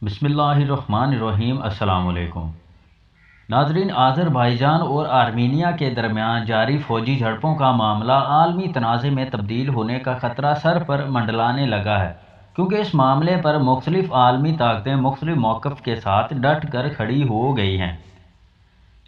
بسم اللہ الرحمن الرحیم۔ السلام علیکم ناظرین، آذربائیجان اور آرمینیا کے درمیان جاری فوجی جھڑپوں کا معاملہ عالمی تنازع میں تبدیل ہونے کا خطرہ سر پر منڈلانے لگا ہے، کیونکہ اس معاملے پر مختلف عالمی طاقتیں مختلف موقف کے ساتھ ڈٹ کر کھڑی ہو گئی ہیں۔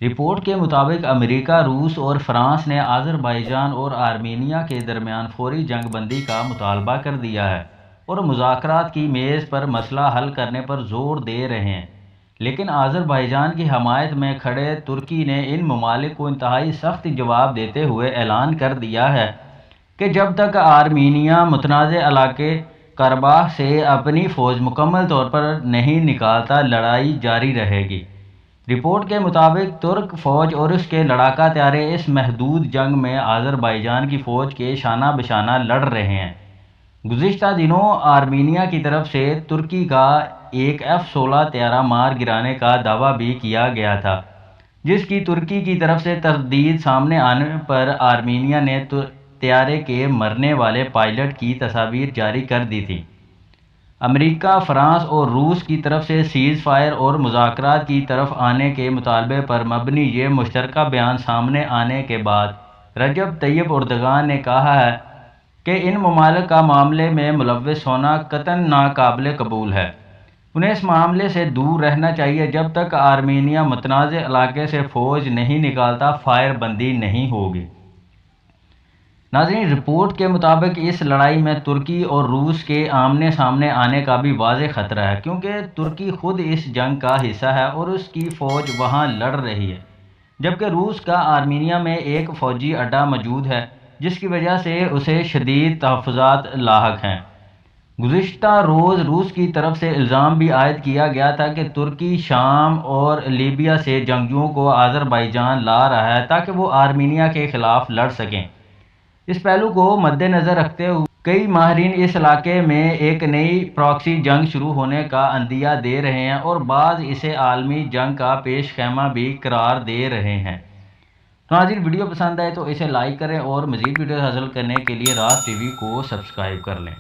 رپورٹ کے مطابق امریکہ، روس اور فرانس نے آذربائیجان اور آرمینیا کے درمیان فوری جنگ بندی کا مطالبہ کر دیا ہے اور مذاکرات کی میز پر مسئلہ حل کرنے پر زور دے رہے ہیں، لیکن آذربائیجان کی حمایت میں کھڑے ترکی نے ان ممالک کو انتہائی سخت جواب دیتے ہوئے اعلان کر دیا ہے کہ جب تک آرمینیا متنازع علاقے قرباخ سے اپنی فوج مکمل طور پر نہیں نکالتا، لڑائی جاری رہے گی۔ رپورٹ کے مطابق ترک فوج اور اس کے لڑاکا طیارے اس محدود جنگ میں آذربائیجان کی فوج کے شانہ بشانہ لڑ رہے ہیں۔ گزشتہ دنوں آرمینیا کی طرف سے ترکی کا ایک F-16 طیارہ مار گرانے کا دعویٰ بھی کیا گیا تھا، جس کی ترکی کی طرف سے تردید سامنے آنے پر آرمینیا نے طیارے کے مرنے والے پائلٹ کی تصاویر جاری کر دی تھیں۔ امریکہ، فرانس اور روس کی طرف سے سیز فائر اور مذاکرات کی طرف آنے کے مطالبے پر مبنی یہ مشترکہ بیان سامنے آنے کے بعد رجب طیب اردوغان نے کہا ہے کہ ان ممالک کا معاملے میں ملوث ہونا قطعاً ناقابل قبول ہے۔ انہیں اس معاملے سے دور رہنا چاہیے۔ جب تک آرمینیا متنازع علاقے سے فوج نہیں نکالتا، فائر بندی نہیں ہوگی۔ ناظرین، رپورٹ کے مطابق اس لڑائی میں ترکی اور روس کے آمنے سامنے آنے کا بھی واضح خطرہ ہے، کیونکہ ترکی خود اس جنگ کا حصہ ہے اور اس کی فوج وہاں لڑ رہی ہے، جبکہ روس کا آرمینیا میں ایک فوجی اڈہ موجود ہے، جس کی وجہ سے اسے شدید تحفظات لاحق ہیں۔ گزشتہ روز روس کی طرف سے الزام بھی عائد کیا گیا تھا کہ ترکی شام اور لیبیا سے جنگجوؤں کو آذربائیجان لا رہا ہے تاکہ وہ آرمینیا کے خلاف لڑ سکیں۔ اس پہلو کو مد نظر رکھتے ہوئے کئی ماہرین اس علاقے میں ایک نئی پراکسی جنگ شروع ہونے کا عندیہ دے رہے ہیں اور بعض اسے عالمی جنگ کا پیش خیمہ بھی قرار دے رہے ہیں۔ ناظرین، ویڈیو پسند آئے تو اسے لائک کریں اور مزید ویڈیو حاصل کرنے کے لیے راز ٹی وی کو سبسکرائب کر لیں۔